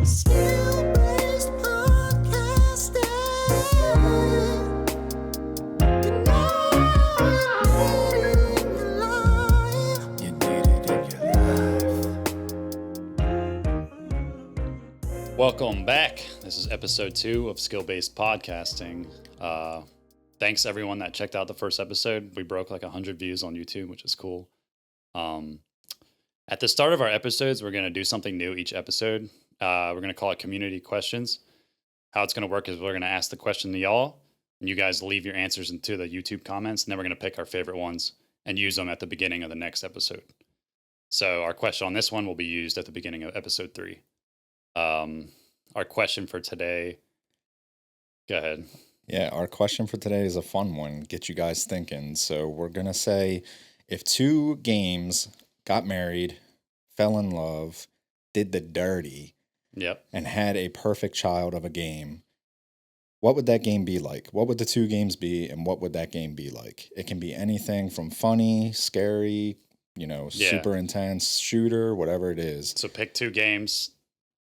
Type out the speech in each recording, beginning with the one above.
Skill-based podcasting. You need it in your life. Welcome back. This is episode 2 of Skill-Based Podcasting. Thanks everyone that checked out the first episode. We broke like 100 views on YouTube, which is cool. At the start of our episodes, we're going to do something new each episode. We're going to call it community questions. How it's going to work is we're going to ask the question to y'all, and you guys leave your answers into the YouTube comments, and then we're going to pick our favorite ones and use them at the beginning of the next episode. So our question on this one will be used at the beginning of episode 3. Our question for today, go ahead. Yeah, our question for today is a fun one. Get you guys thinking. So we're going to say, if 2 games got married, fell in love, did the dirty, and had a perfect child of a game, what would that game be like? What would the 2 games be, and what would that game be like? It can be anything from funny, scary, super intense, shooter, whatever it is. So pick 2 games.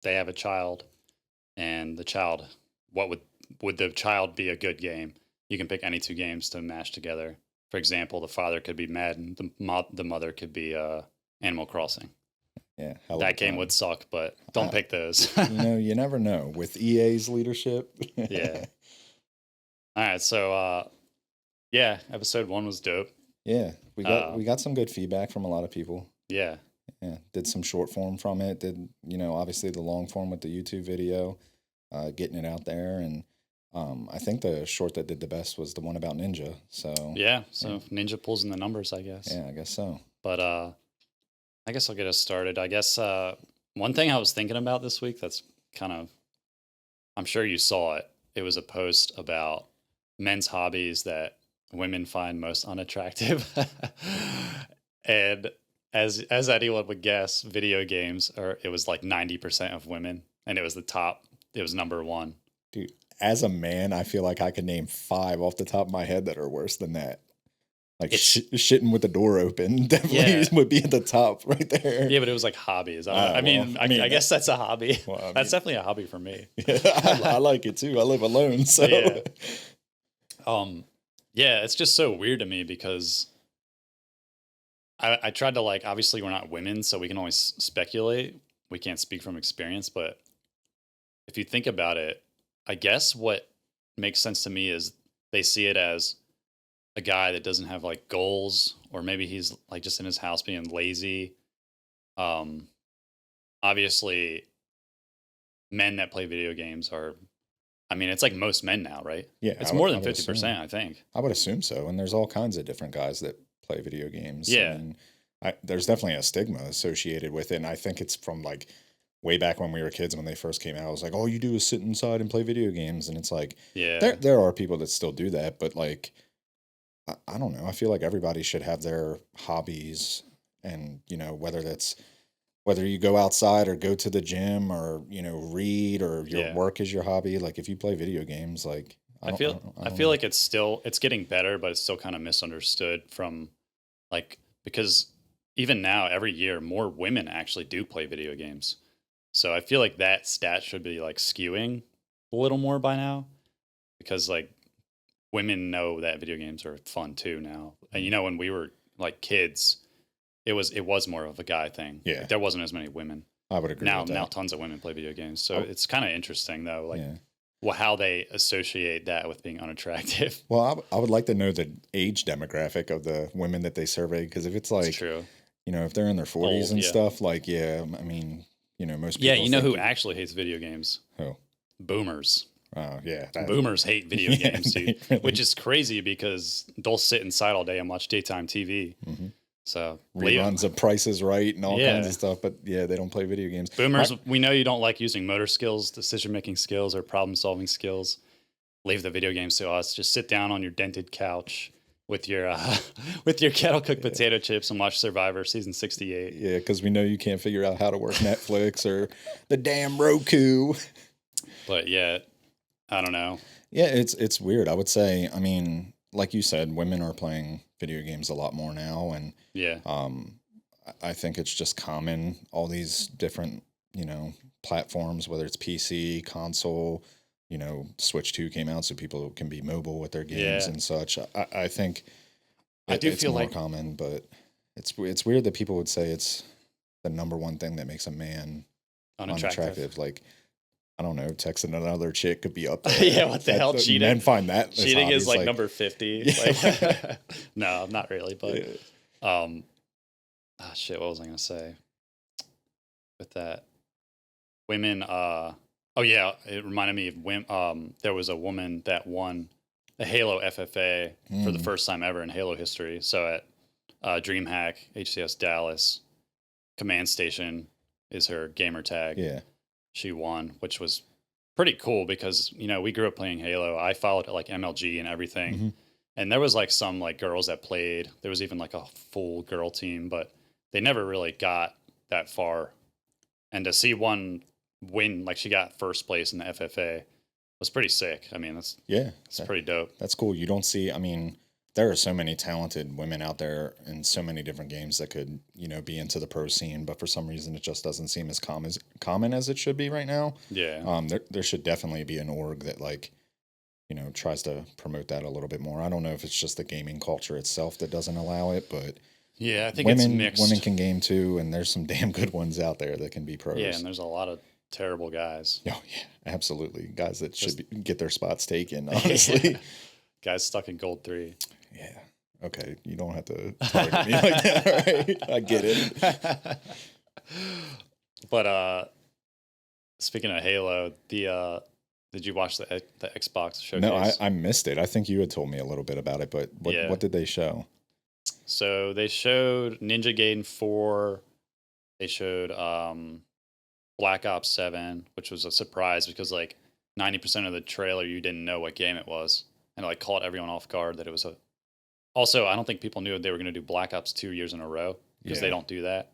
They have a child, and the child, what would the child be a good game? You can pick any 2 games to mash together. For example, the father could be Madden, the mother could be Animal Crossing. Yeah, that game would suck, but don't pick those. You never know with EA's leadership. Yeah. All right, so episode 1 was dope. Yeah, we got some good feedback from a lot of people. Yeah. Yeah, did some short form from it. Did obviously the long form with the YouTube video, getting it out there, and I think the short that did the best was the one about Ninja. So Ninja pulls in the numbers, I guess. Yeah, I guess so. But I guess I'll get us started. I guess one thing I was thinking about this week that's kind of, I'm sure you saw it. It was a post about men's hobbies that women find most unattractive. And as anyone would guess, video games it was like 90% of women, and it was number 1. Dude, as a man, I feel like I could name 5 off the top of my head that are worse than that. Like shitting with the door open definitely would be at the top right there. Yeah, but it was like hobbies. I guess that's a hobby. Well, that's definitely a hobby for me. Yeah, I like it too. I live alone, so it's just so weird to me because I tried to, like, obviously we're not women, so we can always speculate. We can't speak from experience, but if you think about it, I guess what makes sense to me is they see it as a guy that doesn't have like goals, or maybe he's like just in his house being lazy. Obviously men that play video games it's like most men now, right? Yeah. It's more than 50%, I think. I would assume so. And there's all kinds of different guys that play video games. Yeah. There's definitely a stigma associated with it. And I think it's from like way back when we were kids, when they first came out. I was like, all you do is sit inside and play video games. And it's like, there are people that still do that, but like, I don't know. I feel like everybody should have their hobbies, and whether you go outside or go to the gym or read, or your work is your hobby. Like if you play video games, like I feel like it's getting better, but it's still kind of misunderstood from because even now every year more women actually do play video games. So I feel like that stat should be like skewing a little more by now, because like women know that video games are fun too now. And when we were like kids, it was more of a guy thing. Yeah. Like, there wasn't as many women. I would agree with that. Now tons of women play video games. So it's kind of interesting though, how they associate that with being unattractive. Well, I would like to know the age demographic of the women that they survey, because if it's like, it's true. If they're in their 40s and stuff, like, most people. Yeah, who actually hates video games? Who? Boomers. Oh, yeah. Boomers hate video games, dude. Which is crazy because they'll sit inside all day and watch daytime TV. Mm-hmm. So reruns of Price is Right and all kinds of stuff, but they don't play video games. Boomers, we know you don't like using motor skills, decision-making skills, or problem-solving skills. Leave the video games to us. Just sit down on your dented couch with your kettle cooked potato chips and watch Survivor season 68. Yeah, because we know you can't figure out how to work Netflix or the damn Roku. But I don't know. Yeah, it's weird. I would say, like you said, women are playing video games a lot more now, and I think it's just common. All these different platforms, whether it's PC, console. Switch 2 came out so people can be mobile with their games and such. I think it's more common, but it's weird that people would say it's the number one thing that makes a man unattractive. Like, I don't know, texting another chick could be up there. Yeah, what the hell? Cheating. Men find that cheating is like number 50. Yeah. Like, no, not really, but shit. What was I gonna say with that? Women. Oh yeah, it reminded me of women. There was a woman that won the Halo FFA for the first time ever in Halo history. So at DreamHack HCS Dallas, Command Station is her gamer tag. Yeah. She won, which was pretty cool because, we grew up playing Halo. I followed like MLG and everything. Mm-hmm. And there was like some like girls that played. There was even like a full girl team, but they never really got that far. And to see one win, like she got first place in the FFA, was pretty sick. I mean, that's pretty dope. That's cool. You don't see, there are so many talented women out there in so many different games that could, be into the pro scene, but for some reason it just doesn't seem as common as it should be right now. Yeah. There should definitely be an org that tries to promote that a little bit more. I don't know if it's just the gaming culture itself that doesn't allow it, but yeah, I think it's mixed. Women can game too, and there's some damn good ones out there that can be pros. Yeah, and there's a lot of terrible guys. Oh yeah, absolutely. Guys that get their spots taken, honestly. Guys stuck in gold 3. Yeah. Okay. You don't have to target me like that, all right? I get it. But speaking of Halo, did you watch the Xbox showcase? No, I missed it. I think you had told me a little bit about it, but what did they show? So they showed Ninja Gaiden 4. They showed Black Ops 7, which was a surprise because like 90% of the trailer you didn't know what game it was, and it like caught everyone off guard that it was a. Also, I don't think people knew they were going to do Black Ops 2 years in a row because they don't do that.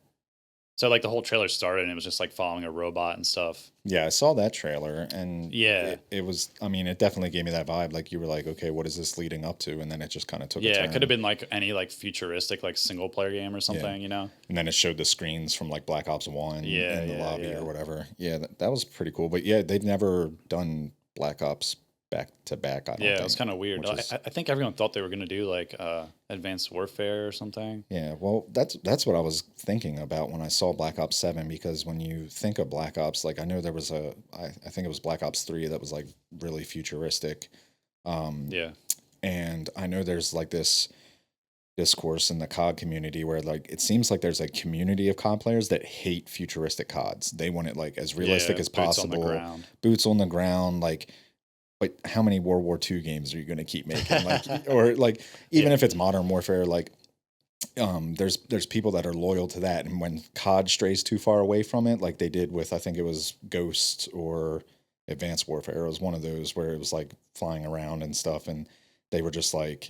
So like the whole trailer started and it was just like following a robot and stuff. Yeah, I saw that trailer and it was, it definitely gave me that vibe. Like you were like, okay, what is this leading up to? And then it just kind of took a turn. It could have been like any like futuristic like single player game or something, And then it showed the screens from like Black Ops 1 in the lobby or whatever. Yeah, that was pretty cool. But yeah, they'd never done Black Ops back to back. I don't think. It was kind of weird. I think everyone thought they were going to do like Advanced Warfare or something. Yeah, well, that's what I was thinking about when I saw Black Ops 7, because when you think of Black Ops, like I know there was I think it was Black Ops 3 that was like really futuristic. And I know there's like this discourse in the COD community where like it seems like there's a community of COD players that hate futuristic CODs. They want it like as realistic as possible. Boots on the ground, like. But how many World War II games are you going to keep making? Like, or like, even if it's Modern Warfare, like, there's people that are loyal to that. And when COD strays too far away from it, like they did with, I think it was Ghost or Advanced Warfare, it was one of those where it was like flying around and stuff. And they were just like,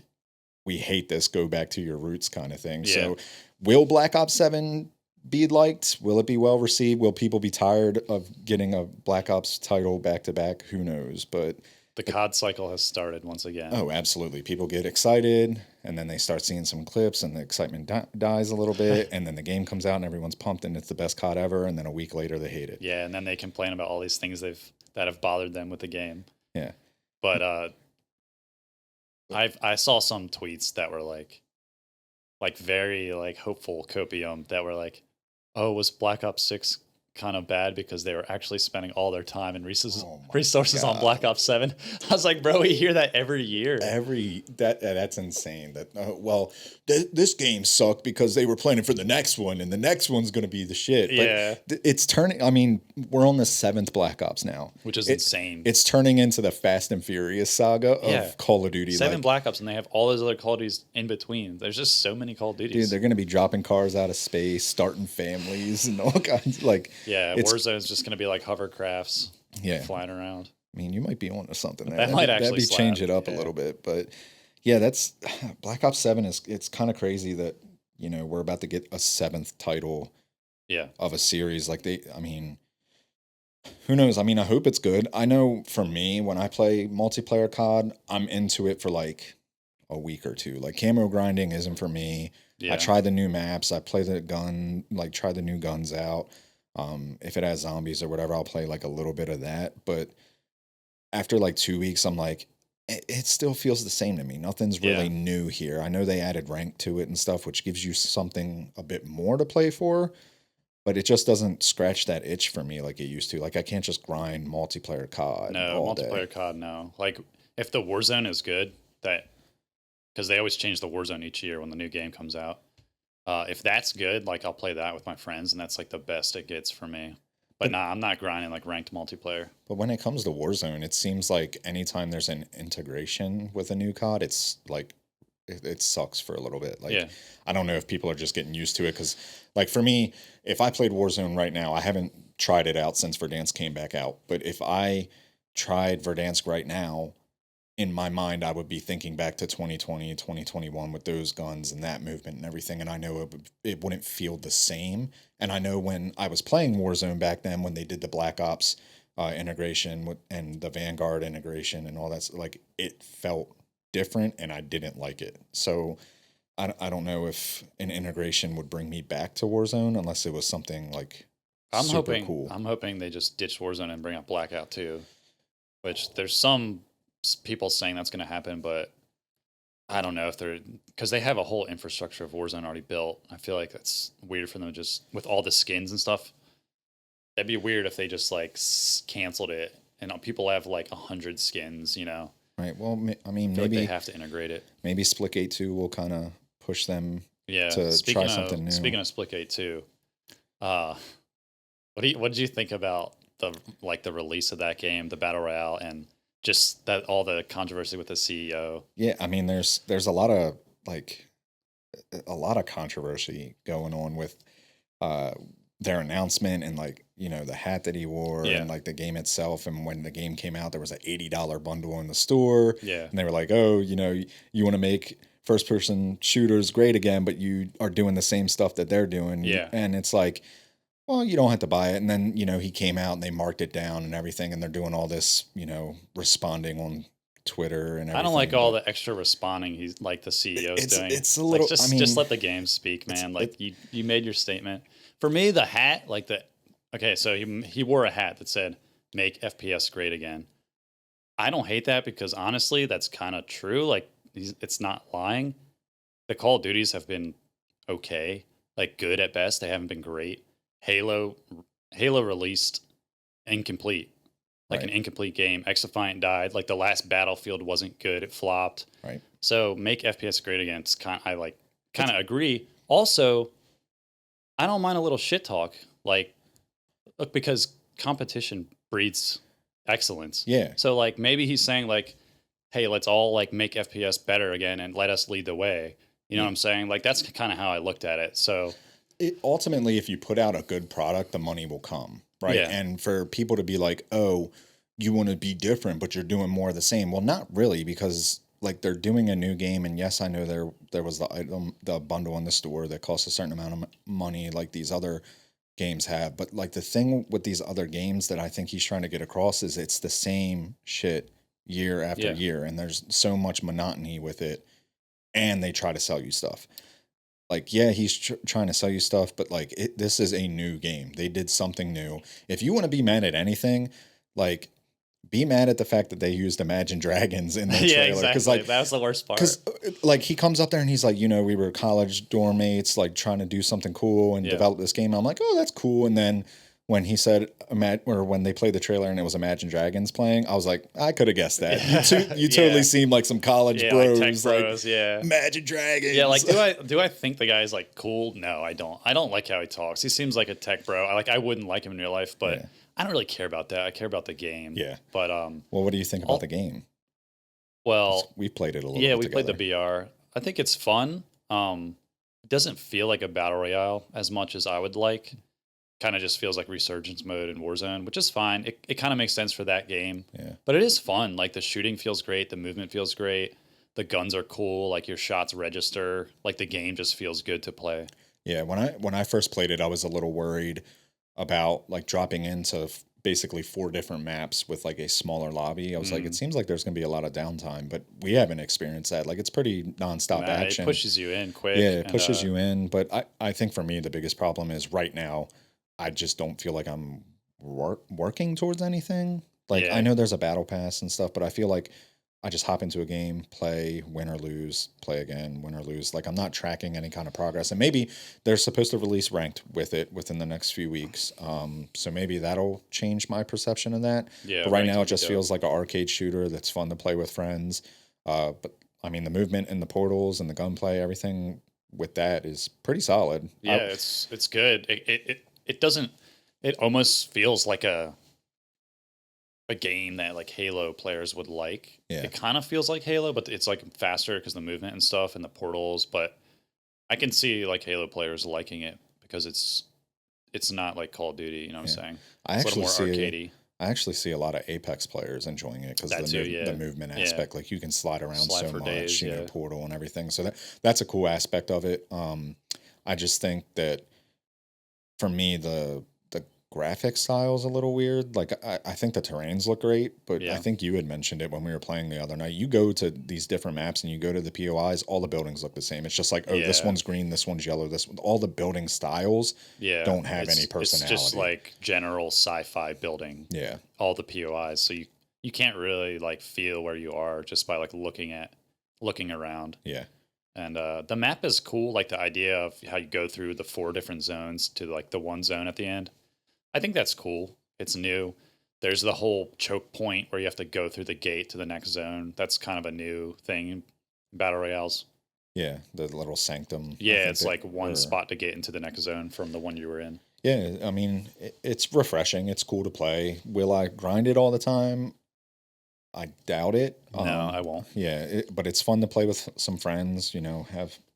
we hate this, go back to your roots kind of thing. Yeah. So will Black Ops 7 be liked? Will it be well received? Will people be tired of getting a Black Ops title back to back? Who knows? But the COD cycle has started once again. Oh, absolutely. People get excited, and then they start seeing some clips, and the excitement dies a little bit, and then the game comes out, and everyone's pumped, and it's the best COD ever, and then a week later, they hate it. Yeah, and then they complain about all these things that have bothered them with the game. Yeah. But I saw some tweets that were like very like hopeful copium that were like, oh, was Black Ops 6 kind of bad because they were actually spending all their time and resources on Black Ops 7. I was like, bro, we hear that every year. That's insane. This game sucked because they were planning for the next one, and the next one's going to be the shit. Yeah, but it's turning. I mean, we're on the 7th Black Ops now, which is insane. It's turning into the Fast and Furious saga of Call of Duty. 7 Black Ops, and they have all those other Call of Duties in between. There's just so many Call of Duties. Dude, they're going to be dropping cars out of space, starting families, and all kinds like. Yeah, Warzone's just going to be like hovercrafts flying around. I mean, you might be onto something there. That might actually change it up a little bit. But yeah, that's Black Ops 7 it's kind of crazy that, we're about to get a 7th title of a series. Like who knows? I mean, I hope it's good. I know for me, when I play multiplayer COD, I'm into it for like a week or two. Like camo grinding isn't for me. Yeah. I try the new maps. I play try the new guns out. If it has zombies or whatever, I'll play like a little bit of that. But after like 2 weeks, I'm like, it still feels the same to me. Nothing's really new here. I know they added rank to it and stuff, which gives you something a bit more to play for, but it just doesn't scratch that itch for me like it used to. Like I can't just grind multiplayer COD No, all multiplayer day. COD, no. Like if the Warzone is good, that because they always change the Warzone each year when the new game comes out. If that's good, like I'll play that with my friends, and that's like the best it gets for me. But nah, I'm not grinding like ranked multiplayer. But when it comes to Warzone, it seems like anytime there's an integration with a new COD, it's like it sucks for a little bit. Like I don't know if people are just getting used to it because, like for me, if I played Warzone right now, I haven't tried it out since Verdansk came back out. But if I tried Verdansk right now, in my mind, I would be thinking back to 2020, 2021 with those guns and that movement and everything. And I know it wouldn't feel the same. And I know when I was playing Warzone back then, when they did the Black Ops integration and the Vanguard integration and all that, like it felt different and I didn't like it. So I don't know if an integration would bring me back to Warzone unless it was something like super cool. I'm hoping they just ditch Warzone and bring up Blackout too, which there's some people saying that's going to happen, but I don't know if they're because they have a whole infrastructure of Warzone already built. I feel like that's weird for them to just with all the skins and stuff. That'd be weird if they just like canceled it and people have like 100 skins, you know. Right. Well, I mean, maybe like they have to integrate it. Maybe Splitgate 2 will kind of push them to try something new. Speaking of Splitgate 2, what did you think about the release of that game, the Battle Royale, and just that all the controversy with the CEO? Yeah, I mean, there's a lot of controversy going on with their announcement and the hat that he wore and like the game itself. And when the game came out, there was an $80 bundle in the store. Yeah, and they were like, oh, you want to make first person shooters great again, but you are doing the same stuff that they're doing. Yeah, and it's like, well, you don't have to buy it. And then, he came out and they marked it down and everything. And they're doing all this, responding on Twitter and everything. I don't like all the extra responding he's like the CEO's doing. It's a little, just let the game speak, man. Like you made your statement. For me, the hat, so he wore a hat that said, make FPS great again. I don't hate that because honestly, that's kind of true. Like it's not lying. The Call of Duties have been okay, like good at best. They haven't been great. Halo released incomplete, like an incomplete game. X-Defiant died. Like the last Battlefield wasn't good. It flopped. Right. So make FPS great again. It's kind of agree. Also, I don't mind a little shit talk. Like, look, because competition breeds excellence. Yeah. So maybe he's saying hey, let's all make FPS better again and let us lead the way. You know what I'm saying? That's kind of how I looked at it. So. Ultimately, if you put out a good product, the money will come, right? Yeah. And for people to be like, oh, you want to be different, but you're doing more of the same. Well, not really, because they're doing a new game, and yes, I know there was the bundle in the store that costs a certain amount of money, like these other games have. But the thing with these other games that I think he's trying to get across is it's the same shit year after year, and there's so much monotony with it, and they try to sell you stuff. He's trying to sell you stuff, but this is a new game. They did something new. If you want to be mad at anything, be mad at the fact that they used Imagine Dragons in the trailer. Yeah, exactly. That was the worst part. Because he comes up there and he's like, we were college dorm mates, trying to do something cool and develop this game. I'm like, oh, that's cool. And then when he said, when they played the trailer and it was Imagine Dragons playing, I was like, I could have guessed that. You totally seem like some college bros. Tech bros, Imagine Dragons. Yeah, do I think the guy's cool? No, I don't. I don't like how he talks. He seems like a tech bro. I wouldn't like him in real life, but I don't really care about that. I care about the game. Yeah. But well, what do you think about the game? Well, we played it a little bit. Yeah, we played the BR. I think it's fun. It doesn't feel like a battle royale as much as I would like. Kind of just feels like resurgence mode in Warzone, which is fine. It kind of makes sense for that game. Yeah. But it is fun. The shooting feels great. The movement feels great. The guns are cool. Your shots register. The game just feels good to play. Yeah. When I first played it, I was a little worried about dropping into basically 4 different maps with a smaller lobby. I was like, it seems like there's going to be a lot of downtime, but we haven't experienced that. It's pretty nonstop action. It pushes you in quick. Yeah, it pushes you in. But I think for me, the biggest problem is right now, I just don't feel like I'm working towards anything. Like I Yeah. know there's a battle pass and stuff, but I feel like I just hop into a game, play, win or lose, play again, win or lose. Like I'm not tracking any kind of progress. And maybe they're supposed to release ranked with it within the next few weeks. So maybe that'll change my perception of that. Yeah. But right Ranked now it would be just dope. feels like an arcade shooter that's fun to play with friends. But I mean the movement and the portals and the gunplay, everything with that is pretty solid. Yeah, it's good. It doesn't. It almost feels like a game that like Halo players would like. Yeah. It kind of feels like Halo, but it's like faster because the movement and stuff and the portals. But I can see like Halo players liking it because it's not like Call of Duty. You know what I'm saying? I It's a actually little more see arcadey. I actually see a lot of Apex players enjoying it because That too, yeah. the movement Yeah. aspect, like you can slide around Slide so for much, days, you know, yeah. portal and everything. So that's a cool aspect of it. I just think that for me the graphic style is a little weird. Like I think the terrains look great, but I Yeah. think you had mentioned it when we were playing the other night. You go to these different maps and you go to the POIs, all the buildings look the same. It's just like, oh, this Yeah. one's green, this one's yellow, all the building styles Yeah. don't have any It's personality. just like general sci-fi building. Yeah. All the POIs, so you can't really like feel where you are just by like looking around. Yeah. And the map is cool, like the idea of how you go through the 4 different zones to like the one zone at the end. I think that's cool. It's new. There's the whole choke point where you have to go through the gate to the next zone. That's kind of a new thing in battle royales. Yeah, the little sanctum. Yeah, it's like one spot to get into the next zone from the one you were in. Yeah, I mean, it's refreshing. It's cool to play. Will I grind it all the time? I doubt it. No, I won't. Yeah, but it's fun to play with some friends. You know,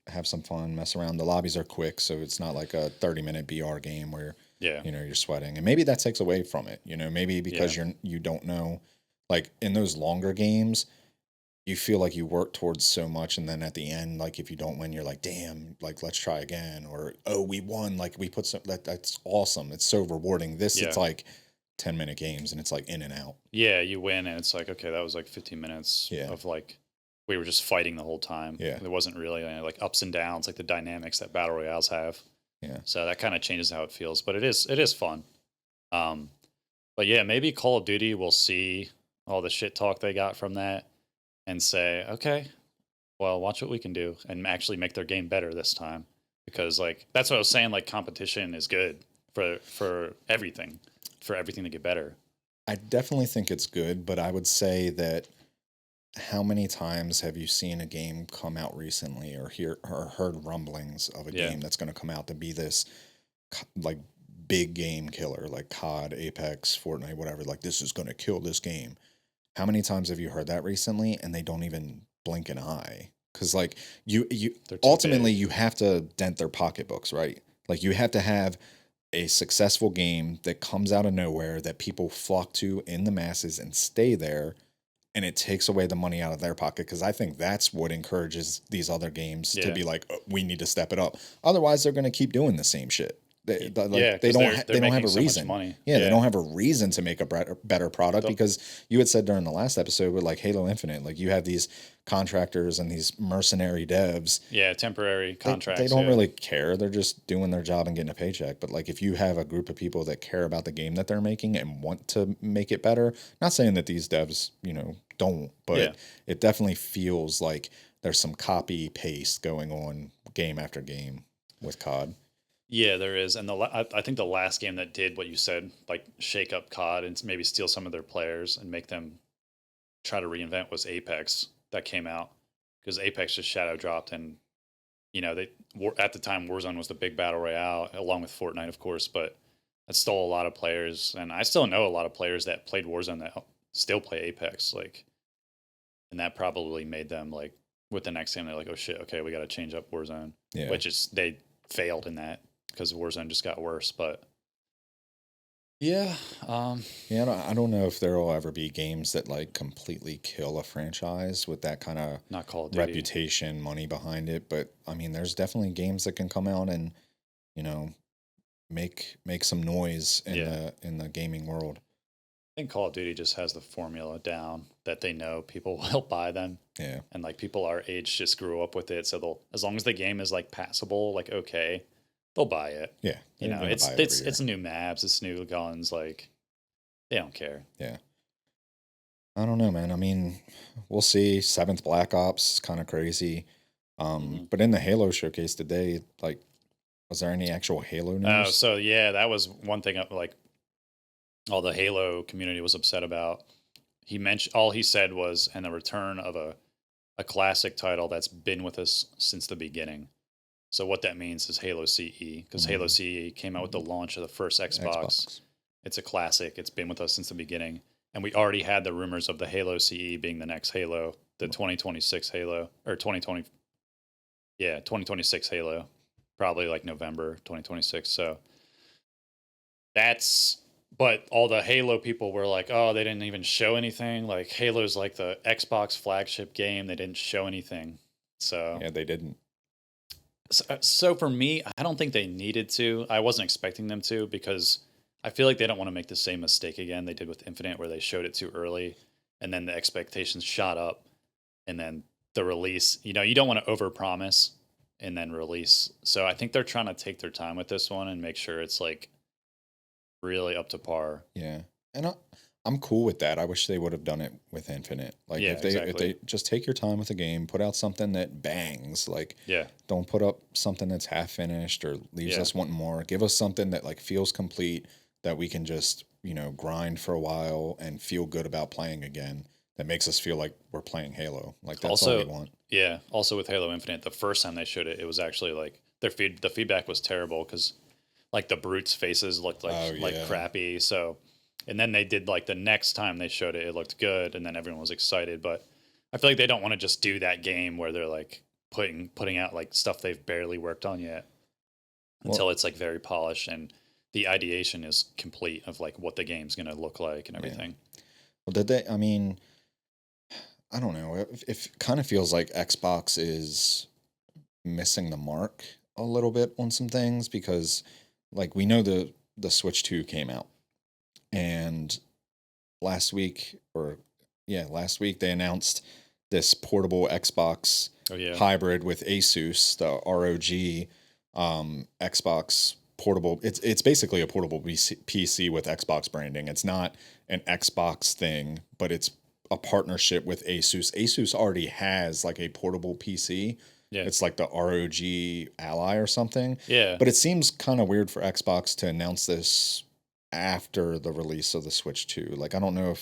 have some fun, mess around. The lobbies are quick, so it's not like a 30-minute BR game where Yeah. you know you're sweating, and maybe that takes away from it. You know, maybe because you don't know, like in those longer games, you feel like you work towards so much, and then at the end, like if you don't win, you're like, damn, like let's try again, or oh, we won, like we put some that's awesome. It's so rewarding. This Yeah. it's like 10-minute games, and it's like in and out. Yeah, you win, and it's like, okay, that was like 15 minutes Yeah. of like, we were just fighting the whole time. Yeah. There wasn't really any like ups and downs, like the dynamics that battle royales have. Yeah. So that kind of changes how it feels, but it is fun. But yeah, maybe Call of Duty will see all the shit talk they got from that and say, okay, well, watch what we can do and actually make their game better this time. Because like that's what I was saying, like competition is good for everything to get better. I definitely think it's good, but I would say that how many times have you seen a game come out recently or heard rumblings of a game that's going to come out to be this like big game killer, like COD, Apex, Fortnite, whatever, like this is going to kill this game. How many times have you heard that recently and they don't even blink an eye? Cuz like you ultimately you have to dent their pocketbooks, right? Like you have to have a successful game that comes out of nowhere that people flock to in the masses and stay there, and it takes away the money out of their pocket, because I think that's what encourages these other games to be like, oh, we need to step it up. Otherwise, they're going to keep doing the same shit. They don't they're have a making so much reason. money. They don't have a reason to make a better product, because you had said during the last episode with like Halo Infinite, like you have these contractors and these mercenary devs. Yeah, temporary contracts. They don't really care. They're just doing their job and getting a paycheck. But like if you have a group of people that care about the game that they're making and want to make it better, not saying that these devs, you know, don't, but it definitely feels like there's some copy paste going on game after game with COD. Yeah, there is, and I think the last game that did what you said, like shake up COD and maybe steal some of their players and make them try to reinvent, was Apex. That came out because Apex just shadow dropped, and you know at the time Warzone was the big battle royale along with Fortnite, of course, but it stole a lot of players, and I still know a lot of players that played Warzone that still play Apex, like, and that probably made them like with the next game they're like, oh shit, okay, we got to change up Warzone, which is they failed in that because Warzone just got worse. But yeah, I don't know if there will ever be games that like completely kill a franchise with that kind of not Call of Duty reputation, money behind it. But I mean, there's definitely games that can come out and, you know, make some noise in the gaming world. I think Call of Duty just has the formula down that they know people will buy them. Yeah. And like people our age just grew up with it. So as long as the game is like passable, like okay, they'll buy it. Yeah, You they're know, gonna it's buy it it's every it's year. new maps, it's new guns. Like they don't care. Yeah. I don't know, man. I mean, we'll see. Seventh Black Ops is kind of crazy. Hmm. But in the Halo showcase today, like, was there any actual Halo Oh, news? so yeah, that was one thing. Like all the Halo community was upset about. He mentioned all he said was, "and the return of a classic title that's been with us since the beginning." So what that means is Halo CE, because Halo Mm, CE came out with the launch of the first Xbox. Xbox. It's a classic. It's been with us since the beginning, and we already had the rumors of the Halo CE being the next Halo, the 2026 Halo or 2020, yeah, 2026 Halo, probably like November 2026. So that's. But all the Halo people were like, "Oh, they didn't even show anything. Like Halo's like the Xbox flagship game. They didn't show anything." So Yeah, they didn't. so for me, I don't think they needed to. I wasn't expecting them to because I feel like they don't want to make the same mistake again they did with Infinite, where they showed it too early, and then the expectations shot up, and then the release. You know, you don't want to overpromise and then release. So I think they're trying to take their time with this one and make sure it's like really up to par. Yeah, and I'm cool with that. I wish they would have done it with Infinite. Like Yeah, if exactly. they just take your time with the game, put out something that bangs. Like Yeah, don't put up something that's half finished or leaves yeah. us wanting more. Give us something that like feels complete that we can just grind for a while and feel good about playing again. That makes us feel like we're playing Halo. Like that's all we Also, want. yeah. Also with Halo Infinite, the first time they showed it, it was actually like the feedback was terrible because like the brutes' faces looked Oh like yeah, crappy. So, and then they did like the next time they showed it, it looked good, and then everyone was excited. But I feel like they don't want to just do that game where they're like putting out like stuff they've barely worked on yet well until it's like very polished and the ideation is complete of like what the game's gonna look like and yeah. everything. Well, did they? I mean, I don't know. It kind of feels like Xbox is missing the mark a little bit on some things because like we know the Switch 2 came out and last week or yeah, last week they announced this portable Xbox Oh yeah, hybrid with Asus, the ROG Xbox portable. It's basically a portable PC with Xbox branding. It's not an Xbox thing, but it's a partnership with Asus. Asus already has like a portable PC. yeah, It's like the ROG Ally or something. yeah. But it seems kind of weird for Xbox to announce this after the release of the Switch 2. Like I don't know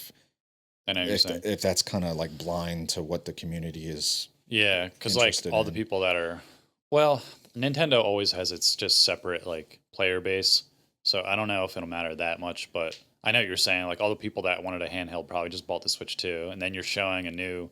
I know what you're saying. if that's kind of like blind to what the community is Yeah, because like interested all the in. people that are, well, Nintendo always has its just separate like player base. So I don't know if it'll matter that much, but I know what you're saying. Like all the people that wanted a handheld probably just bought the Switch too, and then you're showing a new,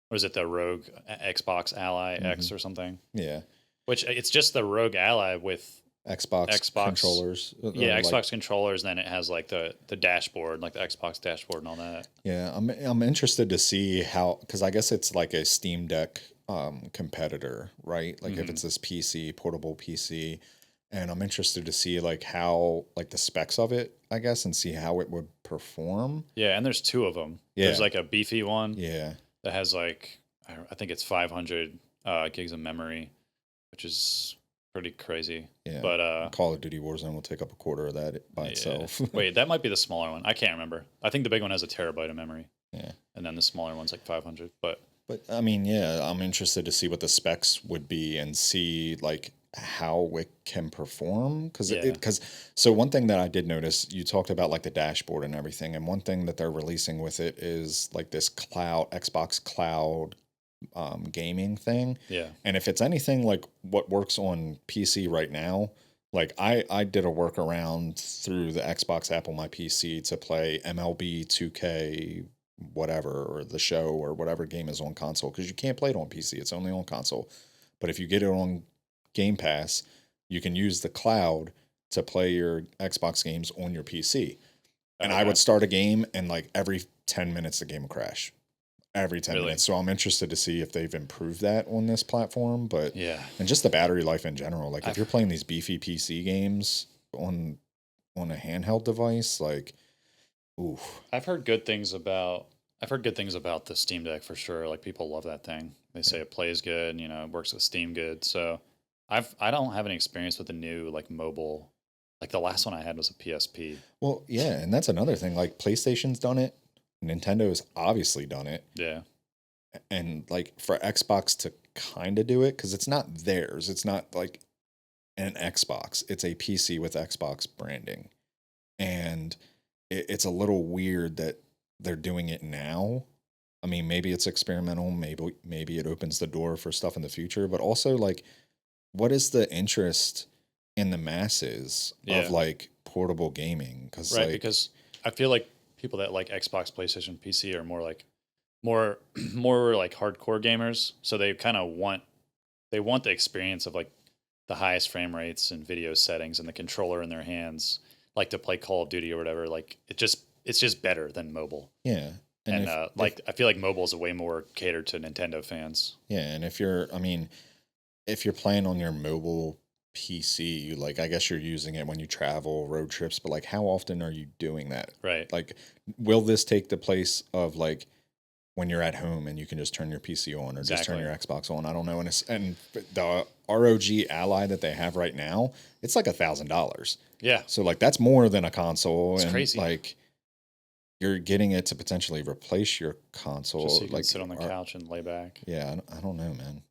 what is it, the ROG Xbox Ally Hmm. X or something? Yeah, Which it's just the ROG Ally with Xbox Xbox, controllers yeah, or like Xbox controllers. And then it has like the dashboard, like the Xbox dashboard and all that. yeah. I'm interested to see how because I guess it's like a Steam Deck competitor, right? Like if Hmm. it's this PC portable PC, and I'm interested to see like how like the specs of it, I guess, and see how it would perform. Yeah, and there's two of them. There's Yeah, like a beefy one yeah, that has like I think it's 500 gigs of memory, which is pretty crazy. yeah. But Call of Duty Warzone will take up a quarter of that by yeah, itself. wait, that might be the smaller one. I can't remember. I think the big one has a terabyte of memory, Yeah. and then the smaller one's like 500. But But I mean, yeah, I'm interested to see what the specs would be and see like how it can perform yeah, because so one thing that I did notice you talked about like the dashboard and everything and one thing that they're releasing with it is like this cloud Xbox cloud gaming thing yeah, and if it's anything like what works on PC right now like I did a workaround through the Xbox app on my PC to play MLB 2K whatever or the show or whatever game is on console because you can't play it on PC. It's only on console. But if you get it on Game Pass, you can use the cloud to play your Xbox games on your PC. And I okay, would start a game and like every 10 minutes the game would crash. Every 10 really, minutes. So I'm interested to see if they've improved that on this platform, but yeah. and just the battery life in general. Like if I've you're playing these beefy PC games on a handheld device, like ooh, I've heard good things about. I've heard good things about the Steam Deck for sure. Like people love that thing. They say it plays good. You know, it works with Steam good. So I don't have any experience with the new like mobile. Like the last one I had was a PSP. Well, yeah, and that's another thing. Like PlayStation's done it, Nintendo's obviously done it, Yeah. and like for Xbox to kind of do it because it's not theirs. It's not like an Xbox. It's a PC with Xbox branding, and it's a little weird that they're doing it now. I mean, maybe it's experimental. Maybe it opens the door for stuff in the future. But also, like, what is the interest in the masses of like portable gaming? Right, like, because I feel like people that like Xbox, PlayStation, PC are more like more like hardcore gamers. So they kind of want the experience of like the highest frame rates and video settings and the controller in their hands, like to play Call of Duty or whatever. Like it's just better than mobile. Yeah. And I feel like mobile is a way more catered to Nintendo fans. Yeah, and if you're playing on your mobile PC, like I guess you're using it when you travel, road trips, but like how often are you doing that? Right. Like, will this take the place of like when you're at home and you can just turn your PC on or just turn your Xbox on? I don't know. And the ROG Ally that they have right now, it's like $1,000. Yeah. So like that's more than a console. It's crazy. Like you're getting it to potentially replace your console. Just so you like can sit on the couch and lay back. Yeah, I don't know, man.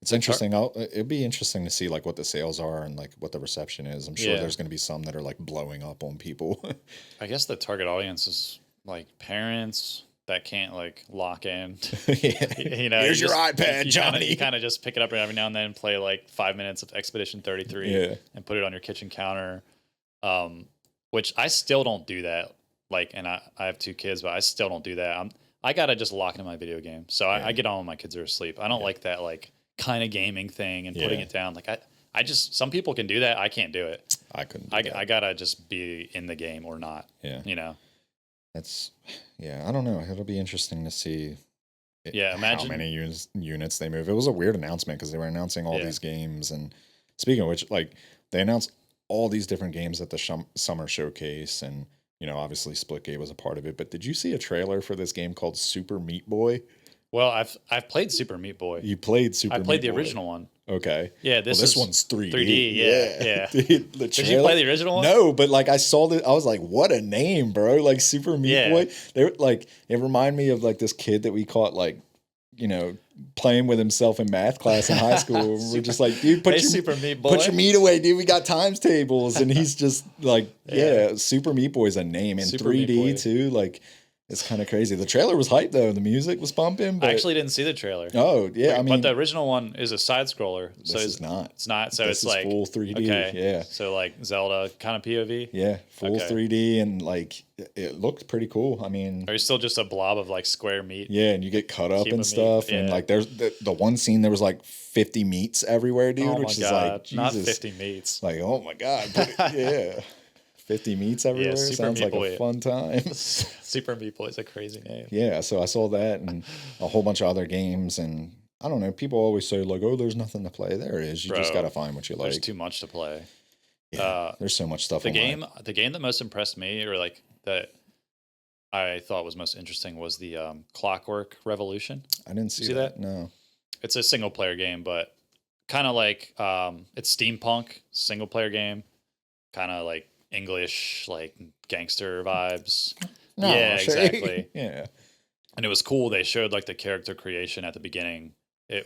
It's interesting. It'd be interesting to see like what the sales are and like what the reception is. I'm sure there's going to be some that are like blowing up on people. I guess the target audience is like parents that can't like lock in. You know, here's your iPad, Johnny. You kind of just pick it up every now and then and play like 5 minutes of Expedition 33 and put it on your kitchen counter. Which I still don't do that. Like, and I have 2 kids, but I still don't do that. I gotta just lock into my video game. So I get on when my kids are asleep. I don't like that like kind of gaming thing and putting it down. Like I just, some people can do that. I can't do it. I couldn't. I gotta just be in the game or not. Yeah. You know. I don't know. It'll be interesting to see. Imagine how many units they move. It was a weird announcement because they were announcing all these games. And speaking of which, like they announced all these different games at the summer showcase, and you know, obviously Splitgate was a part of it. But did you see a trailer for this game called Super Meat Boy? Well, I've played Super Meat Boy. You played Super Meat Boy? I played the original one. Okay. Yeah, this one's 3D. 3D, yeah. Dude, Did you play the original one? No, but like I saw that, I was like, what a name, bro. Like Super Meat Boy. They like, it reminded me of like this kid that we caught like, you know, playing with himself in math class in high school. We're just like, dude, put your meat away, dude. We got times tables. And he's just like, Super Meat Boy's a name in Super 3D too. Like, it's kind of crazy. The trailer was hype though. The music was pumping. But I actually didn't see the trailer. Oh yeah, I mean, but the original one is a side scroller. So it's not. It's not. So it's like full 3D. Okay. Yeah. So like Zelda kind of POV. Yeah, full 3D, and like it looked pretty cool. I mean, are you still just a blob of like square meat? Yeah, and you get cut up and stuff, and like there's the one scene there was like 50 meats everywhere, dude. Which is like Jesus. Not 50 meats. Like oh my god, yeah. 50 meats everywhere. Sounds like a fun time. Super Meat Boy is a crazy name. Yeah, so I saw that and a whole bunch of other games, and I don't know. People always say like, "Oh, there's nothing to play." There is. You just got to find what you like. There's too much to play. Yeah, there's so much stuff. The game that most impressed me, or like that I thought was most interesting, was the Clockwork Revolution. I didn't see that. No, it's a single player game, but kind of like it's steampunk single player game, kind of like English, like gangster vibes. No, yeah, exactly. Yeah. And it was cool. They showed like the character creation at the beginning,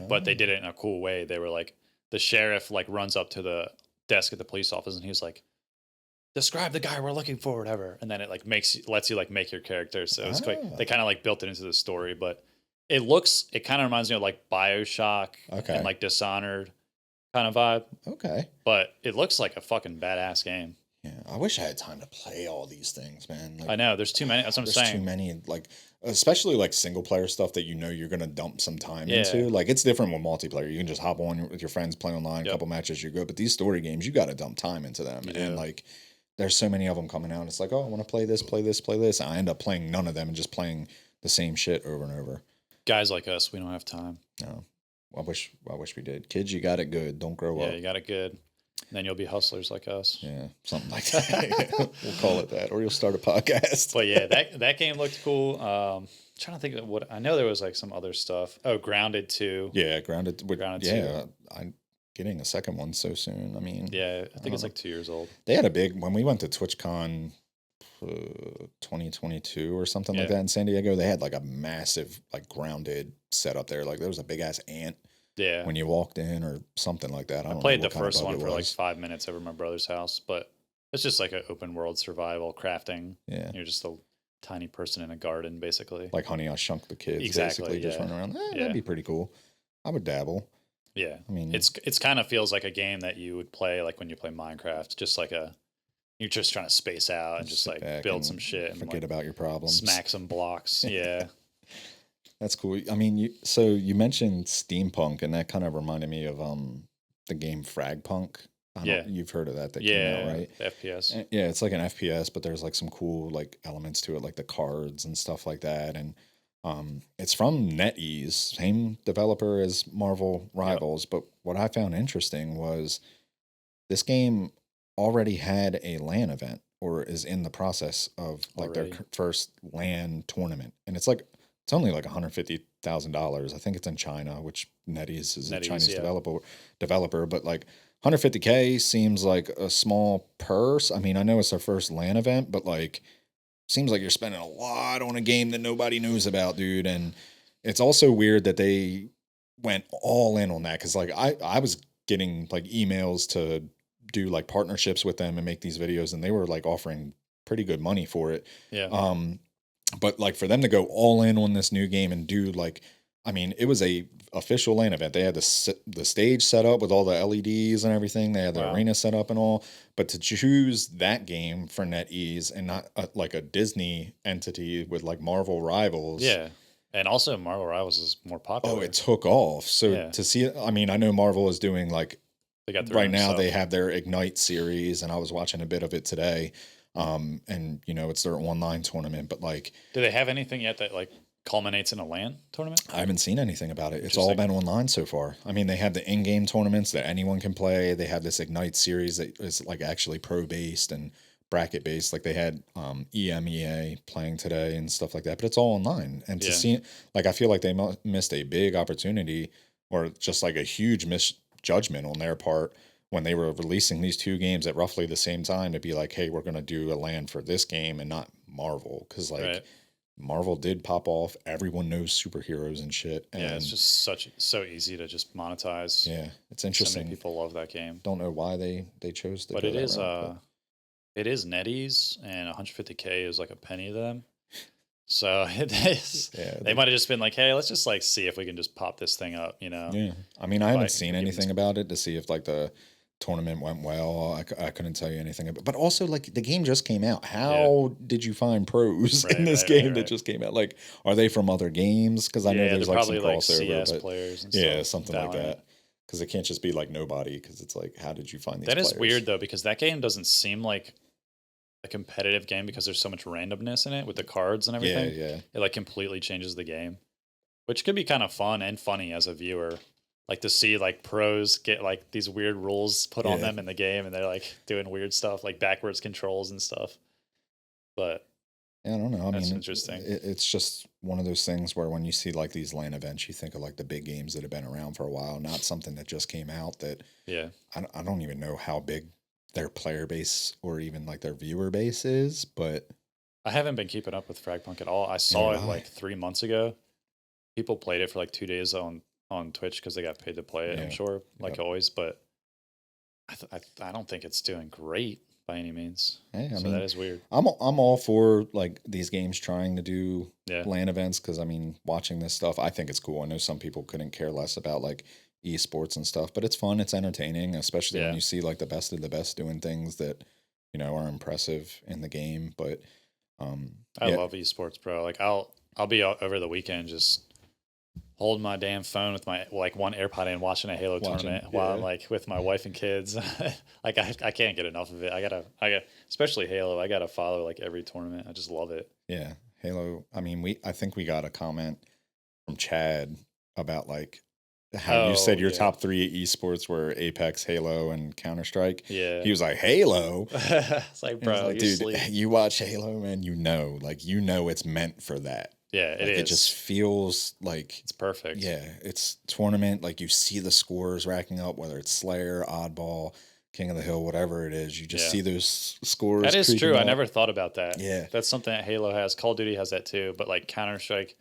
but they did it in a cool way. They were like, the sheriff like runs up to the desk at the police office and he was like, describe the guy we're looking for, whatever. And then it like lets you like make your character. So it's quite, they kind of like built it into the story, but it kind of reminds me of like BioShock and like Dishonored kind of vibe. Okay. But it looks like a fucking badass game. Yeah, I wish I had time to play all these things, man. Like, I know there's too many. That's what I'm saying. There's too many, like especially like single player stuff that you know you're gonna dump some time into. Like it's different with multiplayer. You can just hop on with your friends, play online, a couple matches, you're good. But these story games, you got to dump time into them. And like, there's so many of them coming out. It's like, oh, I want to play this, play this, play this. I end up playing none of them and just playing the same shit over and over. Guys like us, we don't have time. No, I wish we did. Kids, you got it good. Don't grow up. Yeah, you got it good. Then you'll be hustlers like us. Yeah, something like that. We'll call it that, or you'll start a podcast. But yeah, that game looked cool. Trying to think of what I know. There was like some other stuff. Oh, Grounded 2. Yeah, Grounded. Grounded 2. getting a second one so soon. I mean, yeah, I think it's like 2 years old. They had a big when we went to TwitchCon 2022 or something like that in San Diego. They had like a massive like grounded setup there. Like there was a big ass ant when you walked in or something like that. I don't played know the first one for like 5 minutes over my brother's house, but it's just like an open world survival crafting. Yeah, you're just a tiny person in a garden, basically. Like Honey, I Shrunk the Kids. Exactly, basically, just running around. That'd be pretty cool. I would dabble. Yeah, I mean, it's kind of feels like a game that you would play like when you play Minecraft, just like you're just trying to space out and just like build some shit and forget like about your problems, smack some blocks. Yeah, that's cool. I mean, so you mentioned steampunk, and that kind of reminded me of the game Fragpunk. You've heard of that came out, right? The FPS. Yeah, it's like an FPS, but there's like some cool like elements to it, like the cards and stuff like that, and it's from NetEase, same developer as Marvel Rivals. Yep. But what I found interesting was this game already had a LAN event, or is in the process of like their first LAN tournament, and it's only like $150,000. I think it's in China, which NetEase is a Chinese developer, but like 150K seems like a small purse. I mean, I know it's their first LAN event, but like seems like you're spending a lot on a game that nobody knows about, dude. And it's also weird that they went all in on that, because like I was getting like emails to do like partnerships with them and make these videos, and they were like offering pretty good money for it. Yeah. But like for them to go all in on this new game and do like, I mean, it was a official LAN event. They had the stage set up with all the LEDs and everything. They had the arena set up and all. But to choose that game for NetEase and not like a Disney entity with like Marvel Rivals. Yeah. And also Marvel Rivals is more popular. Oh, it took off. So to see it, I mean, I know Marvel is doing like, they got right now stuff. They have their Ignite series, and I was watching a bit of it today. And you know, it's their online tournament, but like, do they have anything yet that like culminates in a LAN tournament? I haven't seen anything about it. It's all been online so far. I mean, they have the in-game tournaments that anyone can play. They have this Ignite series that is like actually pro-based and bracket-based. Like they had EMEA playing today and stuff like that, but it's all online. And to see, like, I feel like they missed a big opportunity, or just like a huge misjudgment on their part, when they were releasing these two games at roughly the same time, to be like, hey, we're going to do a LAN for this game and not Marvel. Because like Marvel did pop off. Everyone knows superheroes and shit. And it's just so easy to just monetize. Yeah, it's interesting. So many people love that game. Don't know why they chose to. But it is it is NetEase, and 150K is like a penny to them. So it is. Yeah, they might have just been like, hey, let's just like see if we can just pop this thing up, you know? Yeah. I mean, I haven't seen anything about it to see if like the tournament went well. I couldn't tell you anything about, but also like the game just came out. How did you find pros in this game that just came out? Like, are they from other games? Because I know there's like some crossover, CS but players and stuff, something like that. Because it can't just be like nobody. Because it's like, how did you find these? That players? Is weird though, because that game doesn't seem like a competitive game, because there's so much randomness in it with the cards and everything. Yeah. It like completely changes the game, which could be kind of fun and funny as a viewer. Like to see like pros get like these weird rules put on them in the game, and they're like doing weird stuff like backwards controls and stuff. But yeah, I don't know. I mean, interesting. It's just one of those things where when you see like these LAN events, you think of like the big games that have been around for a while, not something that just came out. That I don't even know how big their player base or even like their viewer base is, but I haven't been keeping up with Fragpunk at all. I saw it like 3 months ago. People played it for like 2 days on Twitch because they got paid to play it, I'm sure, like always, but I don't think it's doing great by any means. Hey, I so mean, that is weird. I'm all for like these games trying to do LAN events, because I mean, watching this stuff, I think it's cool. I know some people couldn't care less about like esports and stuff, but it's fun, it's entertaining, especially when you see like the best of the best doing things that, you know, are impressive in the game. But I love esports, bro. Like I'll be out over the weekend just holding my damn phone with my like one AirPod in, watching a Halo tournament while I'm like with my wife and kids. Like I can't get enough of it. I gotta especially Halo. I gotta follow like every tournament. I just love it. Yeah, Halo. I mean, I think we got a comment from Chad about like how you said your yeah. top 3 esports were Apex, Halo, and Counter-Strike. Yeah. He was like, Halo? It's like, bro, like, you dude, you watch Halo, man, you know it's meant for that. Yeah, like, It just feels like it's perfect. Yeah, it's tournament. Like, you see the scores racking up, whether it's Slayer, Oddball, King of the Hill, whatever it is. You just see those scores. That is true. Up. I never thought about that. Yeah. That's something that Halo has. Call of Duty has that too. But like Counter-Strike,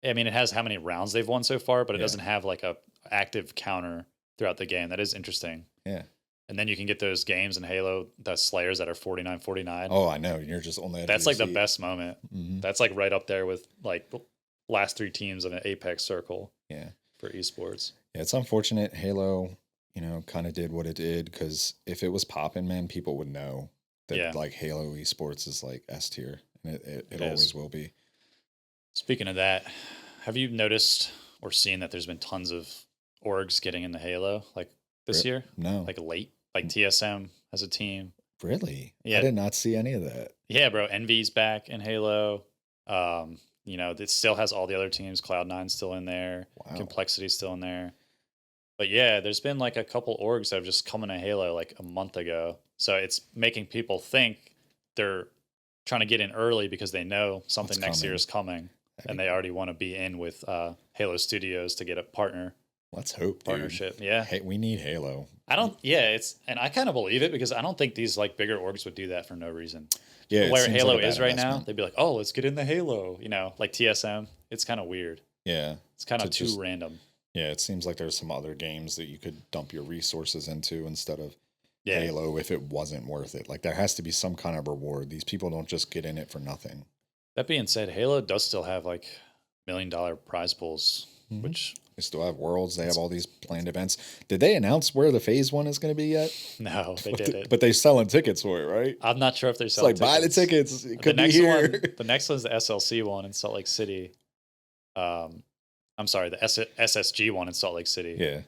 I mean, it has how many rounds they've won so far, but it doesn't have like a active counter throughout the game. That is interesting. Yeah. And then you can get those games in Halo, the Slayers that are 49-49. Oh, I know. You're just on that. That's like the best moment. Mm-hmm. That's like right up there with like the last 3 teams in an Apex circle. Yeah. For esports. Yeah, it's unfortunate Halo, kind of did what it did, because if it was popping, man, people would know that like Halo esports is like S tier, and it always will be. Speaking of that, have you noticed or seen that there's been tons of orgs getting into Halo like this year? No. Like late, like TSM as a team. Really? Yeah. I did not see any of that. Yeah, bro. Envy's back in Halo. It still has all the other teams. Cloud9's still in there. Wow. Complexity's still in there. But yeah, there's been like a couple orgs that have just come into Halo like a month ago. So it's making people think they're trying to get in early because they know something next year is coming. And they already want to be in with Halo Studios to get a partner. Let's hope, partnership. Dude. Yeah. Hey, we need Halo. And I kind of believe it, because I don't think these like bigger orgs would do that for no reason. Yeah. Where Halo is right now, they'd be like, oh, let's get in the Halo, like TSM. It's kind of weird. Yeah. It's kind of too random. Yeah. It seems like there's some other games that you could dump your resources into instead of Halo if it wasn't worth it. Like, there has to be some kind of reward. These people don't just get in it for nothing. That being said, Halo does still have like $1 million prize pools, which they still have worlds. They have all these planned events. Did they announce where the phase 1 is going to be yet? No, they didn't. But they're selling tickets for it, right? I'm not sure if they're selling tickets. Buy the tickets. It could be here. The next one's the SLC one in Salt Lake City. I'm sorry, the SSG one in Salt Lake City. Yeah.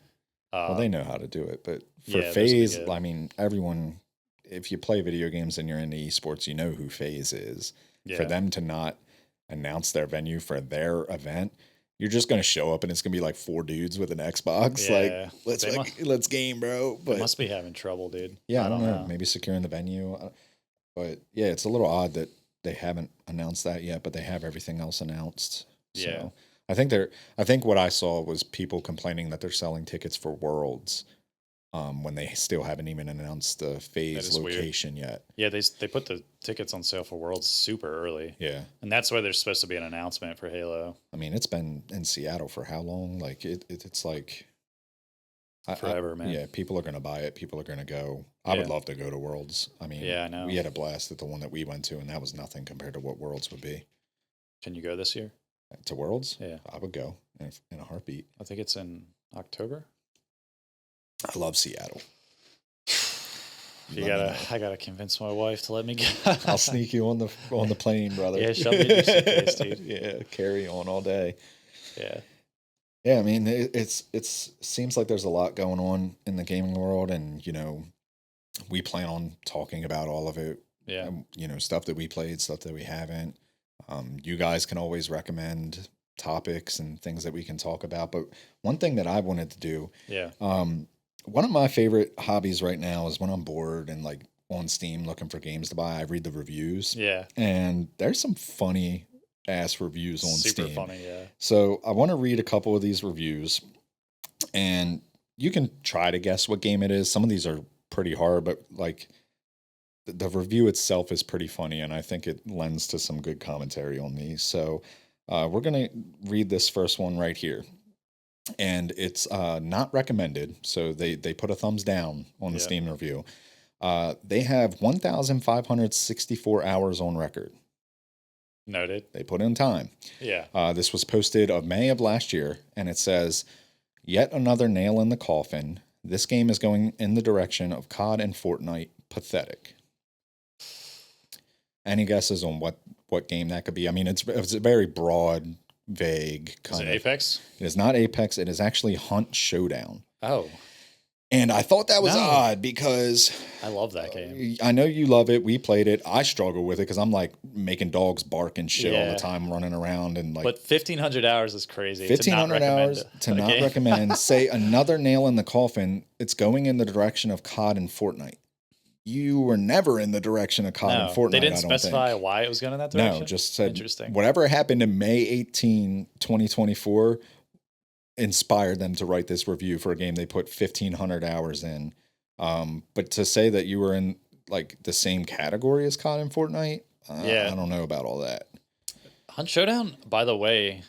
Well, they know how to do it. But for FaZe, I mean, everyone, if you play video games and you're into esports, you know who FaZe is. Yeah. For them to not announce their venue for their event, you're just going to show up and it's going to be like 4 dudes with an Xbox. Yeah. Like, let's game, bro. But they must be having trouble, dude. Yeah, I don't know. Maybe securing the venue. But yeah, it's a little odd that they haven't announced that yet, but they have everything else announced. So yeah. I think what I saw was people complaining that they're selling tickets for Worlds when they still haven't even announced the FaZe location yet. Yeah, they put the tickets on sale for Worlds super early. Yeah. And that's why there's supposed to be an announcement for Halo. I mean, it's been in Seattle for how long? Like, it's like... Forever, man. Yeah, people are going to buy it. People are going to go. I would love to go to Worlds. I mean, I know. We had a blast at the one that we went to, and that was nothing compared to what Worlds would be. Can you go this year? To Worlds? Yeah. I would go in a heartbeat. I think it's in October. I love Seattle. I gotta convince my wife to let me go. I'll sneak you on the plane, brother. Yeah, shove me in your suitcase, dude. Yeah, carry on all day. Yeah. Yeah, I mean, it seems like there's a lot going on in the gaming world, and we plan on talking about all of it. Yeah. Stuff that we played, stuff that we haven't. You guys can always recommend topics and things that we can talk about. But one thing that I wanted to do, one of my favorite hobbies right now is when I'm bored and like on Steam looking for games to buy, I read the reviews. Yeah. And there's some funny ass reviews on Steam. Super funny, yeah. So I want to read a couple of these reviews, and you can try to guess what game it is. Some of these are pretty hard, but like the review itself is pretty funny, and I think it lends to some good commentary on these. So we're going to read this first one right here. And it's not recommended, so they put a thumbs down on the Steam review. They have 1,564 hours on record. Noted. They put in time. Yeah. This was posted of May of last year, and it says, "Yet another nail in the coffin. This game is going in the direction of COD and Fortnite. Pathetic." Any guesses on what game that could be? I mean, it's a very broad, vague kind of. Is it Apex? It is not Apex. It is actually Hunt Showdown. Oh. And I thought that was No. odd because I love that game. I know you love it. We played it. I struggle with it because I'm like making dogs bark and shit all Yeah. the time, running around and like. But 1,500 hours is crazy. 1,500 hours to not recommend. Say another nail in the coffin. It's going in the direction of COD and Fortnite. You were never in the direction of COD and Fortnite. They didn't I don't specify think. why it was going in that direction? No, just said Interesting. whatever happened in May 18, 2024 inspired them to write this review for a game they put 1,500 hours in. But to say that you were in like the same category as COD and Fortnite, I don't know about all that. Hunt Showdown, by the way,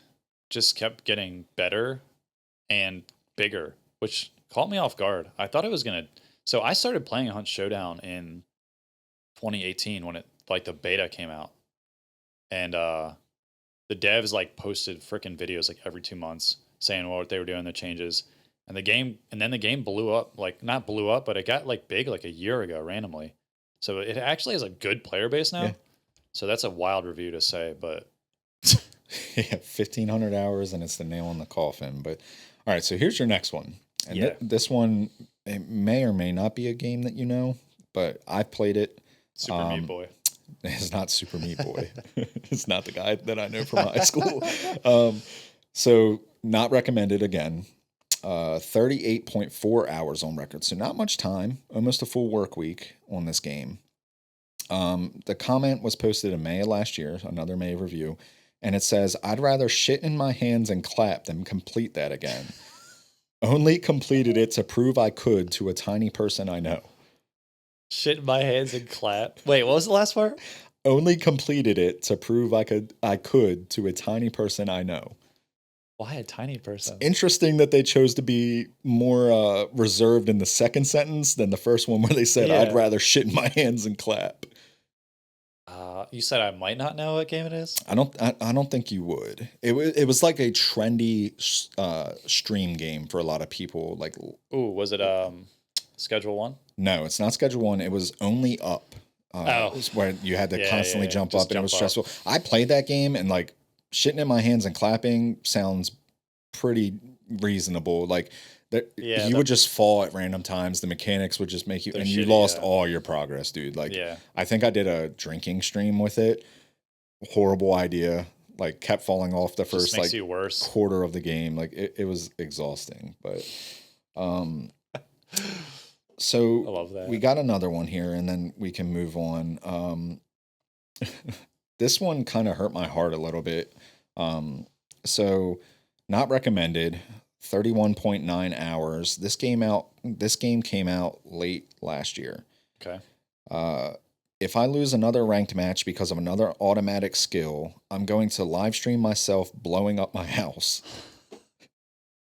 just kept getting better and bigger, which caught me off guard. I thought it was going to... So I started playing Hunt Showdown in 2018 when it like the beta came out. And the devs like posted freaking videos like every 2 months saying what they were doing, the changes. And then the game blew up, like not blew up, but it got like big like a year ago randomly. So it actually has a good player base now. Yeah. So that's a wild review to say, but yeah, 1,500 hours and it's the nail in the coffin. But all right, so here's your next one. And this one, it may or may not be a game that you know, but I've played it. Super Meat Boy. It's not Super Meat Boy. It's not the guy that I know from high school. So not recommended again. 38.4 hours on record. So not much time, almost a full work week on this game. The comment was posted in May of last year, another May review, and it says, I'd rather shit in my hands and clap than complete that again. Only completed it to prove I could to a tiny person I know. Shit in my hands and clap. Wait, what was the last part? Only completed it to prove I could to a tiny person I know. Why a tiny person? It's interesting that they chose to be more reserved in the second sentence than the first one where they said, I'd rather shit in my hands and clap. You said I might not know what game it is? I don't think you would. It was like a trendy stream game for a lot of people. Like, ooh, was it Schedule 1? No, it's not Schedule 1. It was Only Up. Where you had to constantly jump up and it was stressful. I played that game and like shitting in my hands and clapping sounds pretty reasonable. Like you would just fall at random times. The mechanics would just make you, and you lost all your progress, dude. Like, I think I did a drinking stream with it. Horrible idea. Like, kept falling off the first like quarter of the game. Like, it was exhausting. But, so I love that. We got another one here, and then we can move on. This one kind of hurt my heart a little bit. So not recommended. 31.9 hours. This game came out late last year. Okay. If I lose another ranked match because of another automatic skill, I'm going to live stream myself blowing up my house.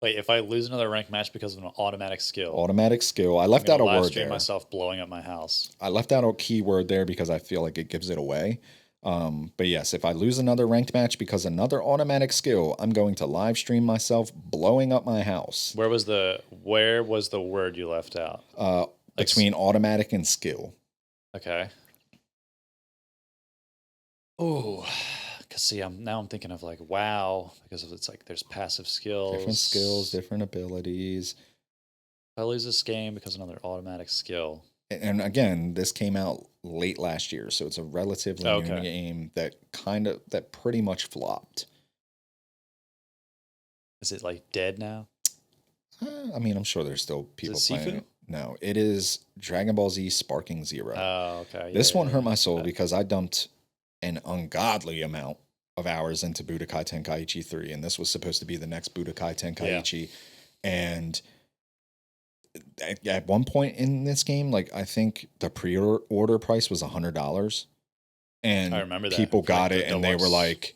Wait, if I lose another ranked match because of an automatic skill. Automatic skill. I left out a word there. Live stream myself blowing up my house. I left out a keyword there because I feel like it gives it away. But yes, if I lose another ranked match because another automatic skill, I'm going to live stream myself blowing up my house. Where was the word you left out? Between automatic and skill. Okay. Oh, because see, I'm thinking of like WoW because it's like there's passive skills, different skills, different abilities. If I lose this game because of another automatic skill. And again, this came out late last year, so it's a relatively new game that pretty much flopped. Is it like dead now? I mean, I'm sure there's still people playing it. No, it is Dragon Ball Z Sparking Zero. Oh, okay. This one hurt my soul because I dumped an ungodly amount of hours into Budokai Tenkaichi 3, and this was supposed to be the next Budokai Tenkaichi. And at one point in this game, like I think the pre-order price was $100, and I remember that. People got it, and they were like,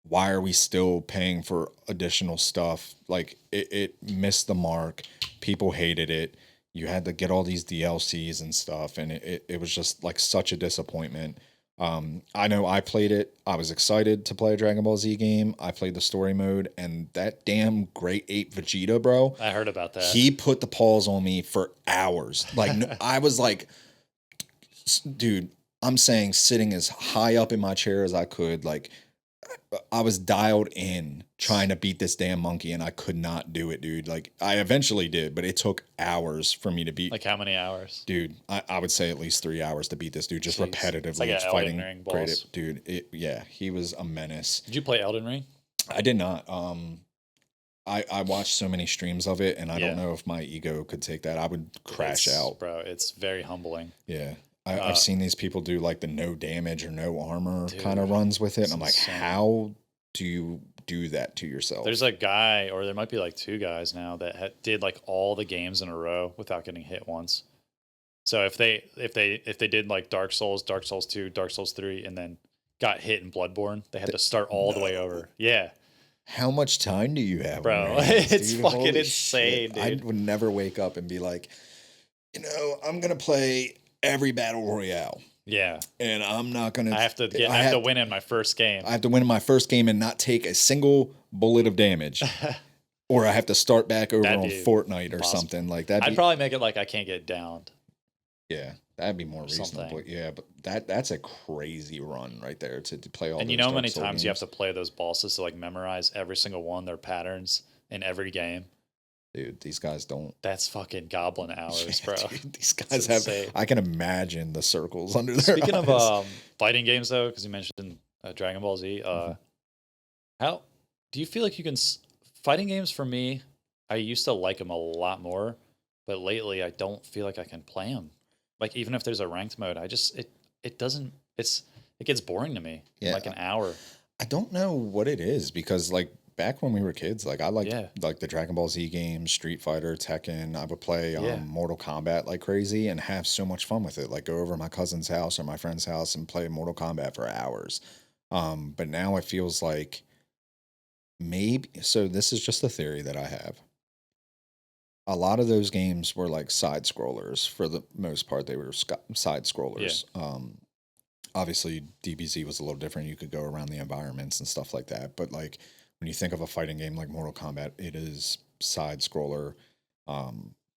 "Why are we still paying for additional stuff?" Like it missed the mark. People hated it. You had to get all these DLCs and stuff, and it was just like such a disappointment. I know I played it. I was excited to play a Dragon Ball Z game. I played the story mode, and that damn Great Ape Vegeta, bro. I heard about that. He put the paws on me for hours. Like, I was like, dude, I'm saying sitting as high up in my chair as I could, like I was dialed in trying to beat this damn monkey, and I could not do it, dude. Like, I eventually did, but it took hours for me to beat. Like, how many hours? Dude, I would say at least 3 hours to beat this dude, just Jeez. repetitively. It's like an fighting Elden Ring boss. Dude, yeah, he was a menace. Did you play Elden Ring? I did not. I watched so many streams of it, and I don't Yeah. know if my ego could take that. I would crash out. Bro, it's very humbling. Yeah. I've seen these people do like the no damage or no armor kind of runs with it. And I'm like, insane. how do you do that to yourself? There's a guy, or there might be like 2 guys now that did like all the games in a row without getting hit once. So if they did like Dark Souls 2, Dark Souls 3, and then got hit in Bloodborne, they had to start all the way over. Yeah. How much time do you have? Bro, on your hands, it's dude? fucking Holy insane, shit. dude. I would never wake up and be like, I'm going to play every battle royale. Yeah. And I'm not going to. I have to win in my first game. I have to win in my first game and not take a single bullet of damage. Or I have to start back over on Fortnite or something like that. I'd probably make it like I can't get downed. Yeah, that'd be more reasonable. Something. Yeah, but that's a crazy run right there to play all. And those you know how Dark many Souls times games. you have to play those bosses to like memorize every single one, their patterns in every game. Dude, these guys don't. That's fucking goblin hours, bro. Dude, these guys have. Insane. I can imagine the circles under their Speaking eyes. of fighting games, though, because you mentioned Dragon Ball Z, how do you feel like you can? Fighting games for me, I used to like them a lot more, but lately I don't feel like I can play them. Like even if there's a ranked mode, it doesn't. It gets boring to me. Yeah, like an hour. I don't know what it is because like back when we were kids, like I liked like the Dragon Ball Z games, Street Fighter, Tekken. I would play Mortal Kombat like crazy and have so much fun with it. Like go over to my cousin's house or my friend's house and play Mortal Kombat for hours. But now it feels like maybe. So this is just a theory that I have. A lot of those games were like side scrollers for the most part. They were side scrollers. Yeah. Obviously, DBZ was a little different. You could go around the environments and stuff like that. But like when you think of a fighting game like Mortal Kombat, it is side scroller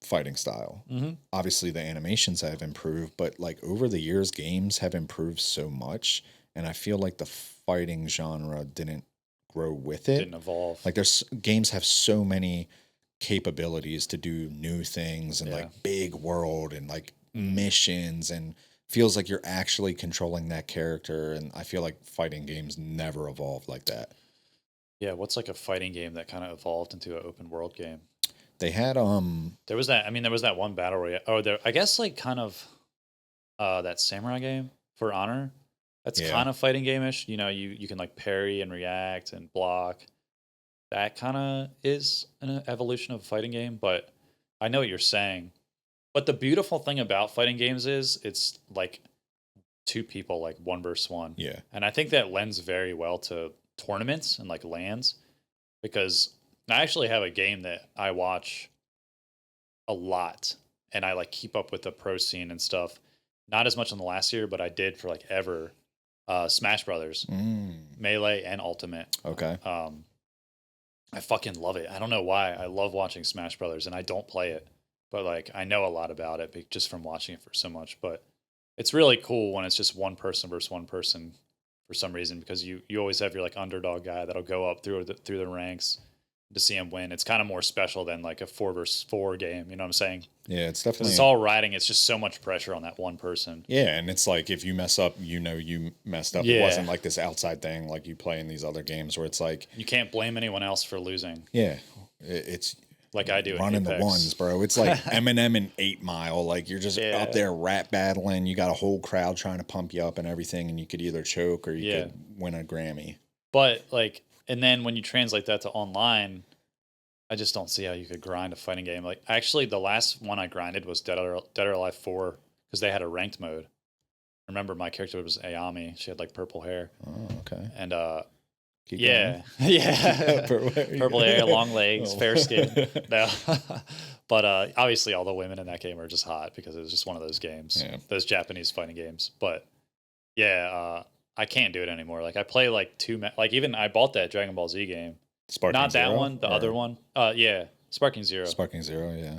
fighting style. Mm-hmm. Obviously, the animations have improved, but like over the years, games have improved so much, and I feel like the fighting genre didn't grow with it. Didn't evolve. Like games have so many capabilities to do new things and like big world and like missions, and feels like you're actually controlling that character. And I feel like fighting games never evolved like that. Yeah, what's like a fighting game that kind of evolved into an open world game? They had there was that one battle royale. Oh, I guess like kind of that samurai game For Honor. That's kind of fighting game-ish. You know, you can like parry and react and block. That kind of is an evolution of a fighting game, but I know what you're saying. But the beautiful thing about fighting games is it's like 2 people, like 1 versus 1. Yeah. And I think that lends very well to tournaments and like LANs, because I actually have a game that I watch a lot and I like keep up with the pro scene and stuff. Not as much in the last year, but I did for like ever. Smash Brothers, Melee and Ultimate. Okay. I fucking love it. I don't know why. I love watching Smash Brothers, and I don't play it, but like I know a lot about it just from watching it for so much. But it's really cool when it's just 1 person versus 1 person for some reason, because you always have your like underdog guy that'll go up through the ranks to see him win. It's kind of more special than like a 4 versus 4 game. You know what I'm saying? Yeah, it's definitely. It's all riding. It's just so much pressure on that 1 person. Yeah, and it's like if you mess up, you messed up. Yeah. It wasn't like this outside thing like you play in these other games where it's like you can't blame anyone else for losing. Yeah, it's like I do. Running the ones, bro. It's like Eminem and 8 Mile. Like you're just up there rap battling. You got a whole crowd trying to pump you up and everything, and you could either choke or you could win a Grammy. But like, and then when you translate that to online, I just don't see how you could grind a fighting game. Like, actually, the last one I grinded was Dead or Alive 4, because they had a ranked mode. Remember, my character was Ayami. She had like purple hair. Oh, okay. And yeah, purple hair, long legs, fair skin. No, but obviously, all the women in that game are just hot because it was just one of those games, those Japanese fighting games. But yeah, I can't do it anymore. Like I play like 2, like even I bought that Dragon Ball Z game. Sparking Not Zero, that one, the other one. Yeah, Sparking Zero. Sparking Zero, yeah.